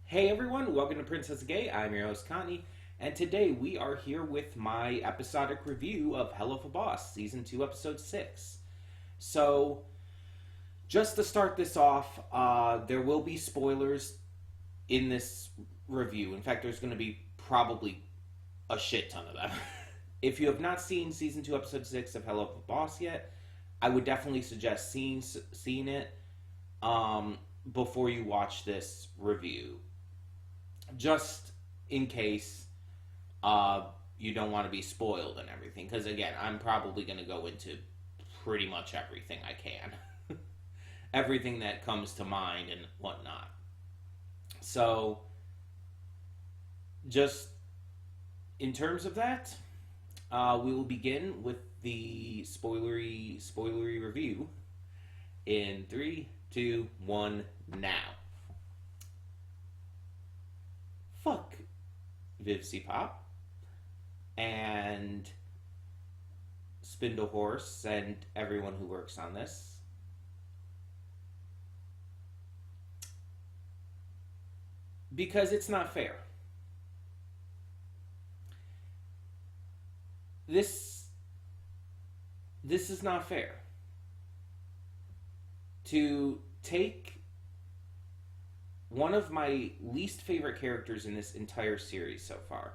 Hey everyone, welcome to Princess Gay. I'm your host Connie, and today we are here with my episodic review of Helluva, Season 2, Episode 6. So, just to start this off, there will be spoilers in this review. In fact, there's going to be probably a shit ton of them. If you have not seen Season 2, Episode 6 of Helluva yet, I would definitely suggest seeing it before you watch this review, just in case you don't want to be spoiled and everything. Because again, I'm probably going to go into pretty much everything I can, everything that comes to mind and whatnot. So, just in terms of that, we will begin with the spoilery review in 3, 2, 1, now. Fuck Vivsy Pop and Spindle Horse and everyone who works on this. Because it's not fair. This is not fair. To take one of my least favorite characters in this entire series so far,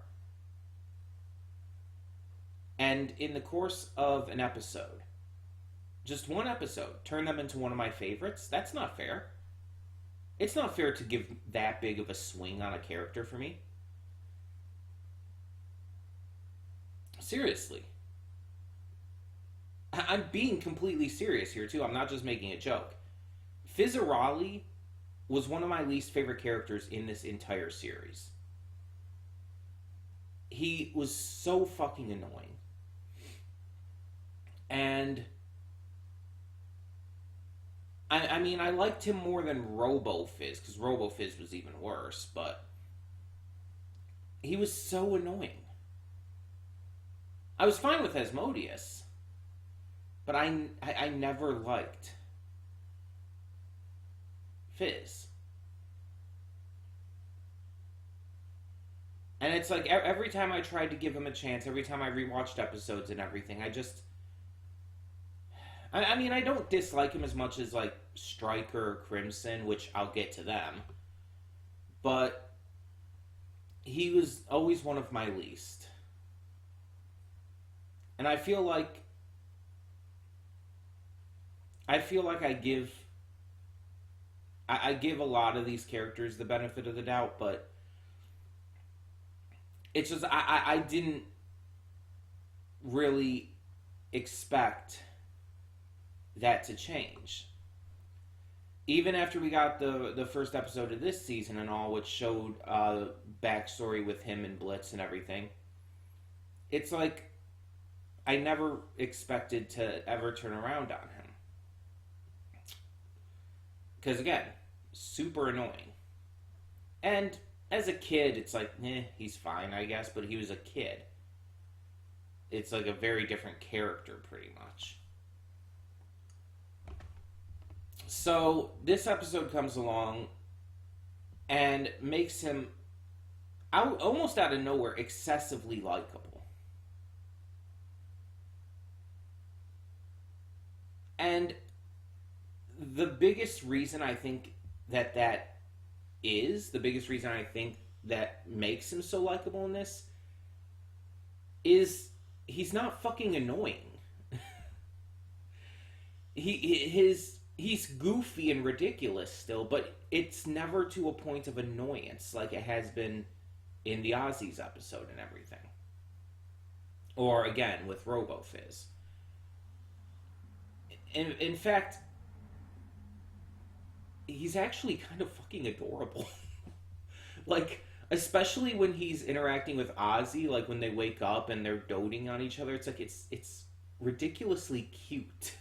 and in the course of an episode, just one episode, turn them into one of my favorites, that's not fair. It's not fair to give that big of a swing on a character for me. Seriously. I'm being completely serious here, too. I'm not just making a joke. Fizzarali was one of my least favorite characters in this entire series. He was so fucking annoying. And I mean, I liked him more than Robo-Fizz, because Robo-Fizz was even worse, but he was so annoying. I was fine with Asmodeus, but I never liked Fizz. And it's like every time I tried to give him a chance, every time I rewatched episodes and everything, I mean, I don't dislike him as much as like Stryker or Crimson, which I'll get to them, but he was always one of my least. And I feel like I give a lot of these characters the benefit of the doubt, but it's just I didn't really expect that to change. Even after we got the first episode of this season and all, which showed backstory with him and Blitz and everything, it's like I never expected to ever turn around on him. Because again, super annoying. And as a kid, it's like, he's fine, I guess, but he was a kid. It's like a very different character, pretty much. So, this episode comes along and makes him, almost out of nowhere, excessively likable. And the biggest reason I think that the biggest reason I think that makes him so likable in this is he's not fucking annoying. He's goofy and ridiculous still, but it's never to a point of annoyance like it has been in the Ozzy's episode and everything. Or again with Robo-Fizz. In fact, he's actually kind of fucking adorable. Like, especially when he's interacting with Ozzy, like when they wake up and they're doting on each other, it's like it's ridiculously cute.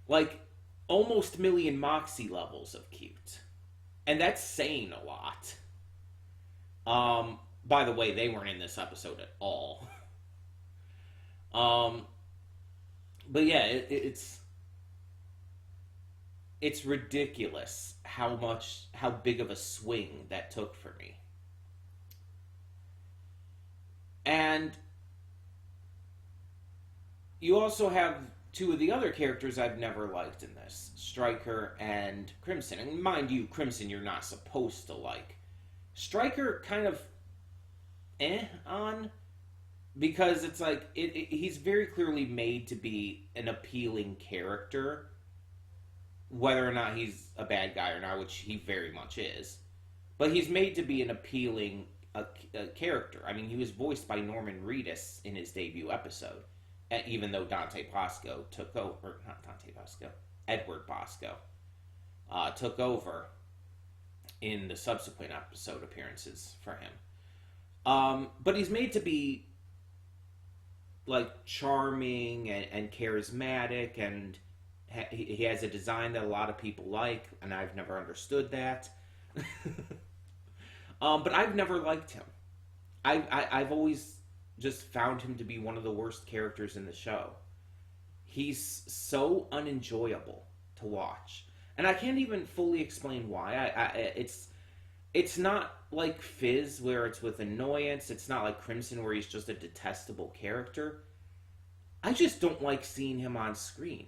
Like, almost Million Moxie levels of cute. And that's saying a lot. By the way, they weren't in this episode at all. But yeah, it's it's ridiculous how big of a swing that took for me. And you also have two of the other characters I've never liked in this, Stryker and Crimson. And mind you, Crimson you're not supposed to like. Stryker kind of on, because it's like he's very clearly made to be an appealing character, whether or not he's a bad guy or not, which he very much is. But he's made to be an appealing a character. I mean, he was voiced by Norman Reedus in his debut episode, even though Dante Bosco took over, or not Dante Bosco, Edward Bosco took over in the subsequent episode appearances for him. But he's made to be like charming and charismatic, and he has a design that a lot of people like, and I've never understood that. But I've never liked him. I've always just found him to be one of the worst characters in the show. He's so unenjoyable to watch, and I can't even fully explain why. It's not like Fizz, where it's with annoyance. It's not like Crimson, where he's just a detestable character. I just don't like seeing him on screen.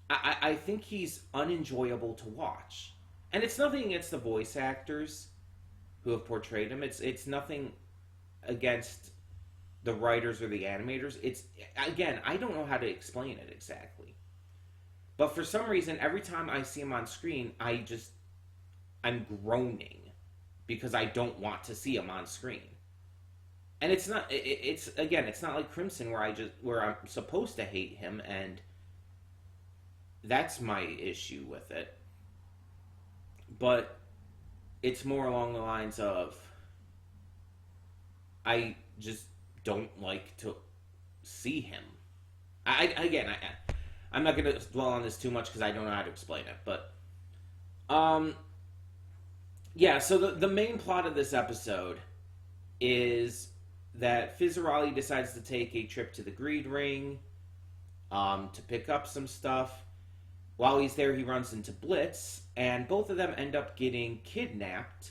I think he's unenjoyable to watch. And it's nothing against the voice actors who have portrayed him. It's nothing against the writers or the animators. It's, again, I don't know how to explain it exactly. But for some reason, every time I see him on screen, I'm groaning because I don't want to see him on screen. And it's not like Crimson, where I'm supposed to hate him, and that's my issue with it. But it's more along the lines of, I just don't like to see him. I'm not going to dwell on this too much because I don't know how to explain it. But, yeah, so the main plot of this episode is that Fizzarali decides to take a trip to the Greed Ring to pick up some stuff. While he's there, he runs into Blitz, and both of them end up getting kidnapped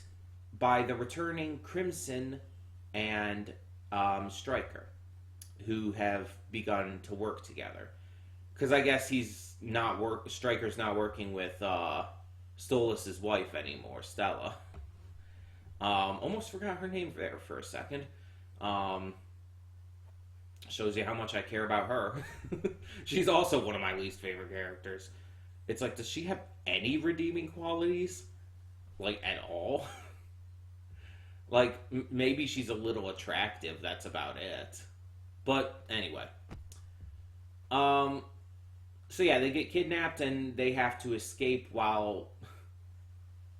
by the returning Crimson and Stryker, who have begun to work together. Because I guess Stryker's not working with Stolas' wife anymore, Stella. Almost forgot her name there for a second. Shows you how much I care about her. She's also one of my least favorite characters. It's like, does she have any redeeming qualities? Like, at all? Like, maybe she's a little attractive, that's about it. But, anyway. So yeah, they get kidnapped and they have to escape while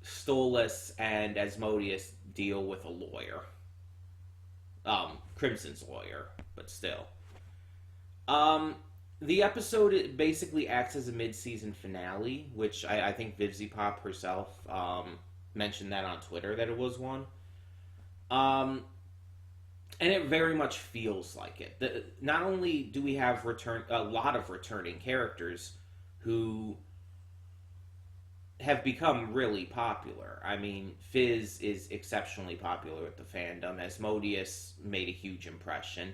Stolas and Asmodeus deal with a lawyer. Crimson's lawyer, but still. The episode basically acts as a mid-season finale, which I think Vivziepop herself mentioned that on Twitter, that it was one. And it very much feels like it. Not only do we have a lot of returning characters who have become really popular. I mean, Fizz is exceptionally popular with the fandom. Asmodeus made a huge impression.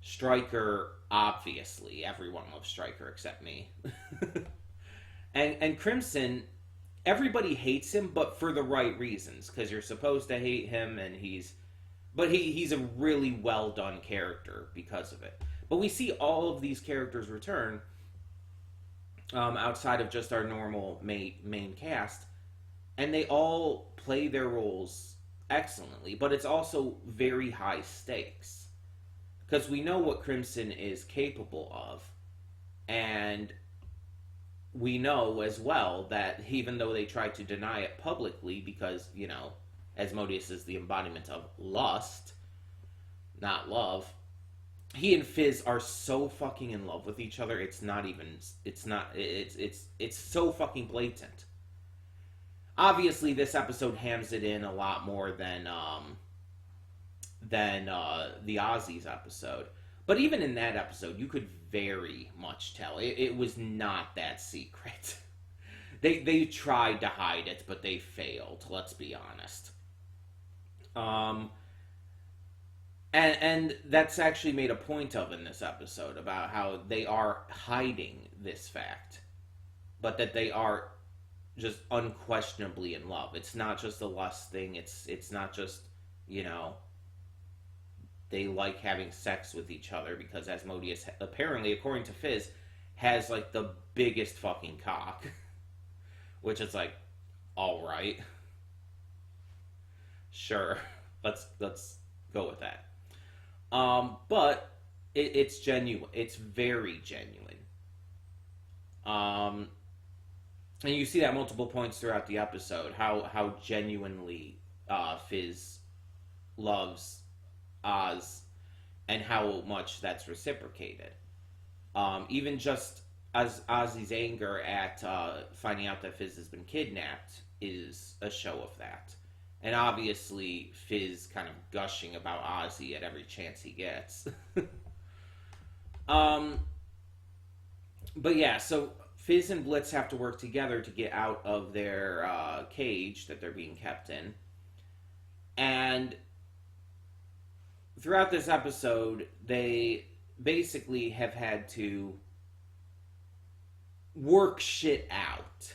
Stryker, obviously, everyone loves Stryker except me. and Crimson, everybody hates him, but for the right reasons, because you're supposed to hate him, and he's a really well done character because of it. But we see all of these characters return outside of just our normal main cast, and they all play their roles excellently. But it's also very high stakes. Because we know what Crimson is capable of, and we know as well that even though they try to deny it publicly because, you know, Asmodeus is the embodiment of lust, not love, he and Fizz are so fucking in love with each other, it's so fucking blatant. Obviously, this episode hams it in a lot more than the Aussies episode. But even in that episode, you could very much tell. It was not that secret. They tried to hide it, but they failed. Let's be honest. Um, and that's actually made a point of in this episode about how they are hiding this fact, but that they are just unquestionably in love. It's not just a lust thing. It's not just, you know, they like having sex with each other because Asmodeus, apparently, according to Fizz, has like the biggest fucking cock, which is like, all right, sure, let's go with that. But it's genuine. It's very genuine. Um, and you see that multiple points throughout the episode. How genuinely Fizz loves Oz, and how much that's reciprocated. Even just as Ozzy's anger at finding out that Fizz has been kidnapped is a show of that. And obviously, Fizz kind of gushing about Ozzy at every chance he gets. um, but yeah, so Fizz and Blitz have to work together to get out of their cage that they're being kept in. And throughout this episode, they basically have had to work shit out.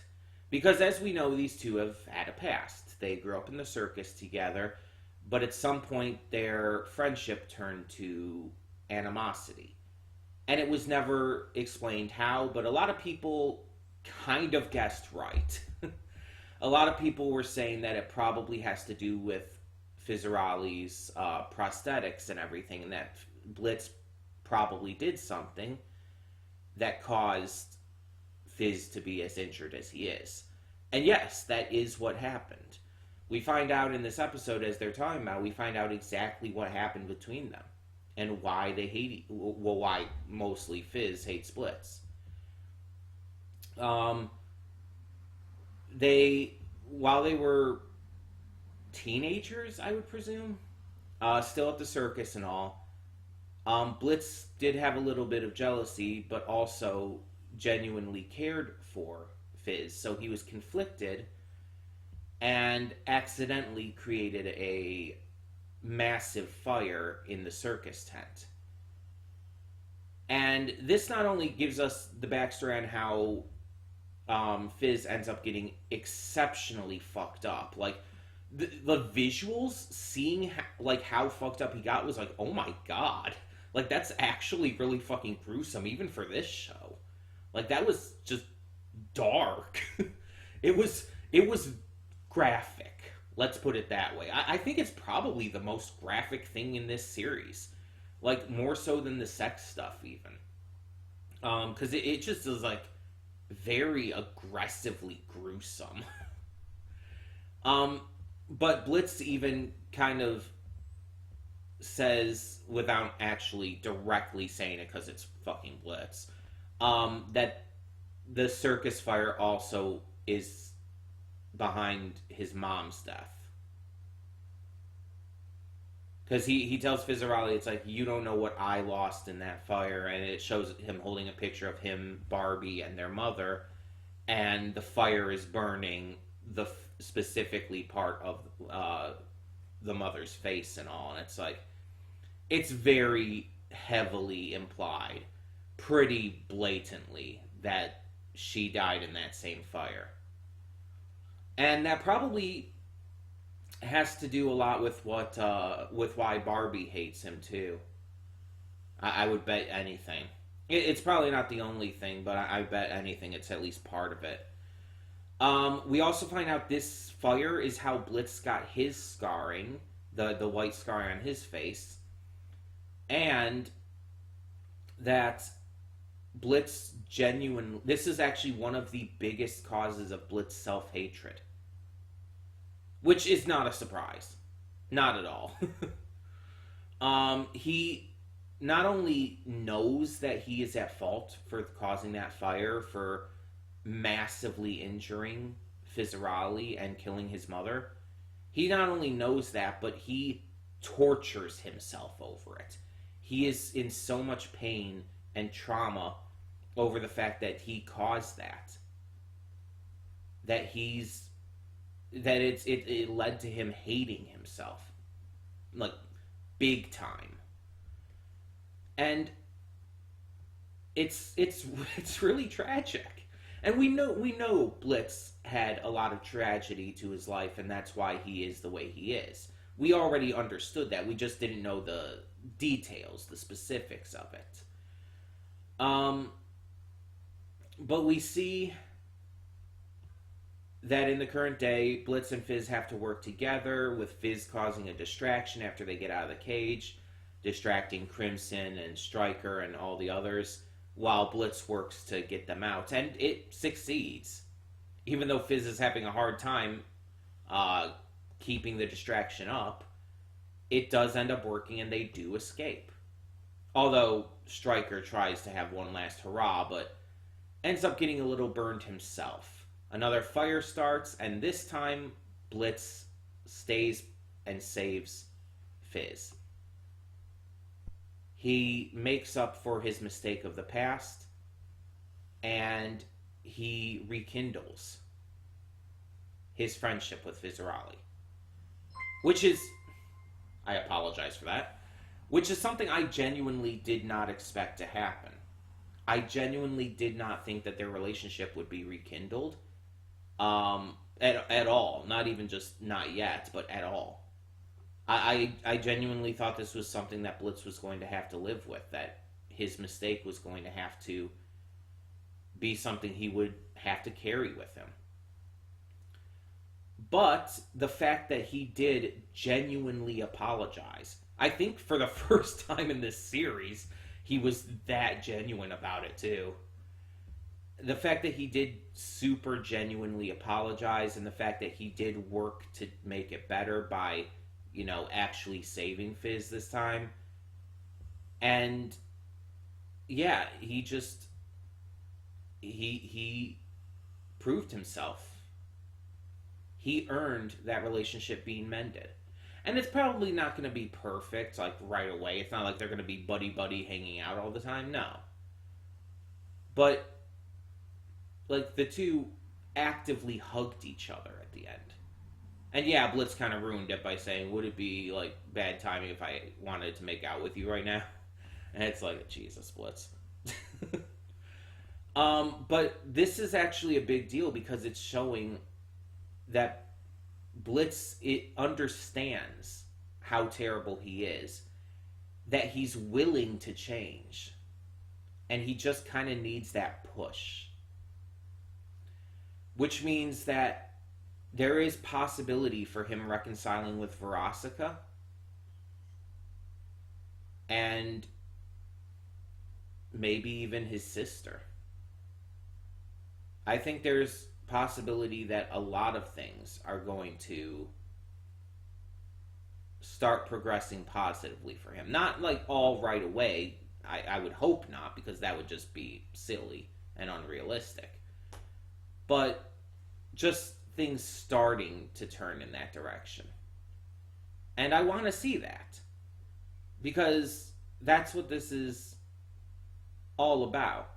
Because as we know, these two have had a past. They grew up in the circus together, but at some point their friendship turned to animosity. And it was never explained how, but a lot of people kind of guessed right. A lot of people were saying that it probably has to do with Fizzarali's prosthetics and everything, and that Blitz probably did something that caused Fizz to be as injured as he is. And yes, that is what happened. We find out in this episode, as they're talking about, we find out exactly what happened between them and why they hate, well, why mostly Fizz hates Blitz. While they were teenagers, I would presume, still at the circus and all, Blitz did have a little bit of jealousy, but also genuinely cared for Fizz, so he was conflicted and accidentally created a massive fire in the circus tent. And this not only gives us the backstory on how Fizz ends up getting exceptionally fucked up. Like, the visuals, seeing how fucked up he got was like, oh my god. Like, that's actually really fucking gruesome, even for this show. Like, that was just dark. It was graphic. Let's put it that way. I think it's probably the most graphic thing in this series. Like, more so than the sex stuff, even. Because it just is, like, very aggressively gruesome. But Blitz even kind of says, without actually directly saying it, because it's fucking Blitz, that the circus fire also is behind his mom's death. Because he tells Fizzarali, it's like, you don't know what I lost in that fire, and it shows him holding a picture of him, Barbie, and their mother, and the fire is burning the specifically part of the mother's face and all, and it's like, it's very heavily implied, pretty blatantly, that she died in that same fire. And that probably has to do a lot with with why Barbie hates him too. I would bet anything. It's probably not the only thing, but I bet anything it's at least part of it. We also find out this fire is how Blitz got his scarring, the white scar on his face, and that Blitz this is actually one of the biggest causes of Blitz self-hatred. Which is not a surprise. Not at all. He not only knows that he is at fault for causing that fire, for massively injuring Fizzarali and killing his mother. He not only knows that, but he tortures himself over it. He is in so much pain and trauma over the fact that he caused that. that it led to him hating himself, like, big time. And it's really tragic. And we know Blitz had a lot of tragedy to his life, and that's why he is the way he is. We already understood that. We just didn't know the details, the specifics of it. But we see that in the current day, Blitz and Fizz have to work together, with Fizz causing a distraction after they get out of the cage, distracting Crimson and Stryker and all the others, while Blitz works to get them out. And it succeeds. Even though Fizz is having a hard time keeping the distraction up, it does end up working and they do escape. Although Stryker tries to have one last hurrah, but ends up getting a little burned himself. Another fire starts, and this time Blitz stays and saves Fizz. He makes up for his mistake of the past, and he rekindles his friendship with Fizzarali. Which is, I apologize for that, which is something I genuinely did not expect to happen. I genuinely did not think that their relationship would be rekindled at all. Not even just not yet, but at all. I genuinely thought this was something that Blitz was going to have to live with, that his mistake was going to have to be something he would have to carry with him. But the fact that he did genuinely apologize, I think for the first time in this series, he was that genuine about it too. The fact that he did super genuinely apologize, and the fact that he did work to make it better by, actually saving Fizz this time. And yeah, he proved himself. He earned that relationship being mended. And it's probably not going to be perfect, like, right away. It's not like they're going to be buddy-buddy hanging out all the time. No. But, like, the two actively hugged each other at the end. And yeah, Blitz kind of ruined it by saying, would it be, like, bad timing if I wanted to make out with you right now? And it's like, Jesus, Blitz. But this is actually a big deal because it's showing that Blitz, it understands how terrible he is, that he's willing to change, and he just kind of needs that push. Which means that there is possibility for him reconciling with Verosika, and maybe even his sister. I think there's possibility that a lot of things are going to start progressing positively for him. Not like all right away. I would hope not, because that would just be silly and unrealistic. But just things starting to turn in that direction. And I want to see that, because that's what this is all about.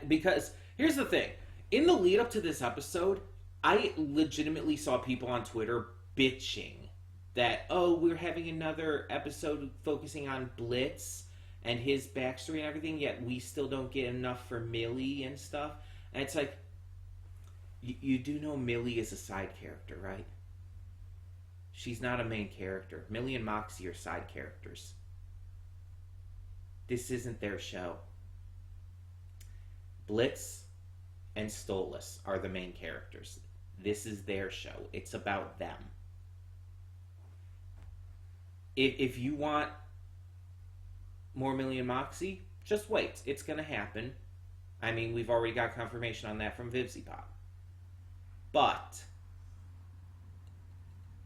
Because here's the thing. In the lead up to this episode, I legitimately saw people on Twitter bitching that, oh, we're having another episode focusing on Blitz and his backstory and everything, yet we still don't get enough for Millie and stuff. And it's like, you do know Millie is a side character, right? She's not a main character. Millie and Moxie are side characters. This isn't their show. Blitz and Stolas are the main characters. This is their show. It's about them. If you want more Millie and Moxie, just wait. It's going to happen. I mean, we've already got confirmation on that from VivziePop. But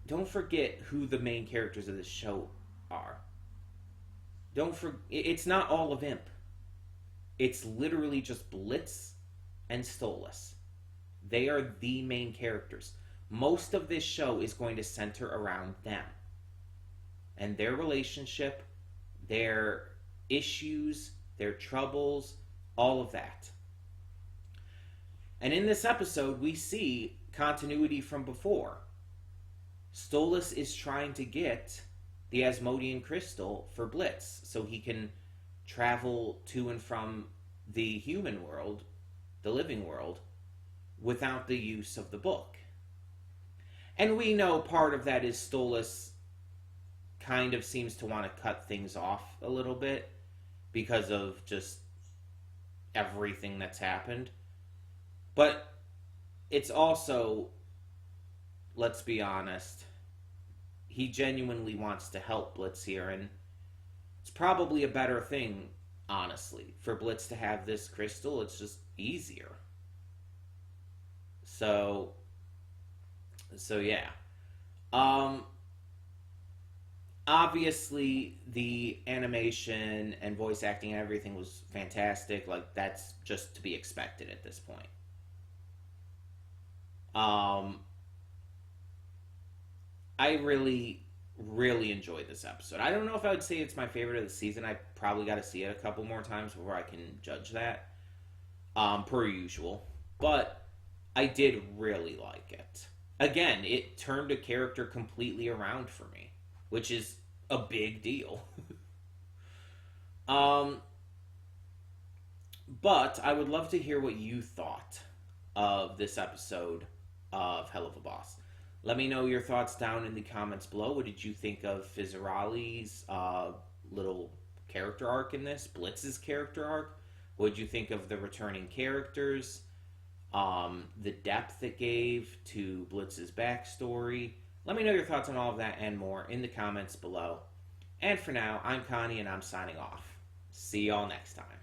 don't forget who the main characters of this show are. It's not all of Imp. It's literally just Blitz and Stolas. They are the main characters. Most of this show is going to center around them and their relationship, their issues, their troubles, all of that. And in this episode, we see continuity from before. Stolas is trying to get the Asmodean crystal for Blitz so he can travel to and from the human world, the living world, without the use of the book. And we know part of that is Stolas kind of seems to want to cut things off a little bit because of just everything that's happened. But it's also, let's be honest, he genuinely wants to help Blitz here, and it's probably a better thing, honestly, for Blitz to have this crystal. It's just easier. So yeah. Obviously, the animation and voice acting and everything was fantastic. Like, that's just to be expected at this point. I really, really enjoyed this episode. I don't know if I would say it's my favorite of the season. I probably got to see it a couple more times before I can judge that, per usual. But I did really like it. Again, it turned a character completely around for me, which is a big deal. But I would love to hear what you thought of this episode of Helluva Boss. Let me know your thoughts down in the comments below. What did you think of Fizzarali's little character arc in this? Blitz's character arc? What did you think of the returning characters? The depth it gave to Blitz's backstory? Let me know your thoughts on all of that and more in the comments below. And for now, I'm Connie and I'm signing off. See y'all next time.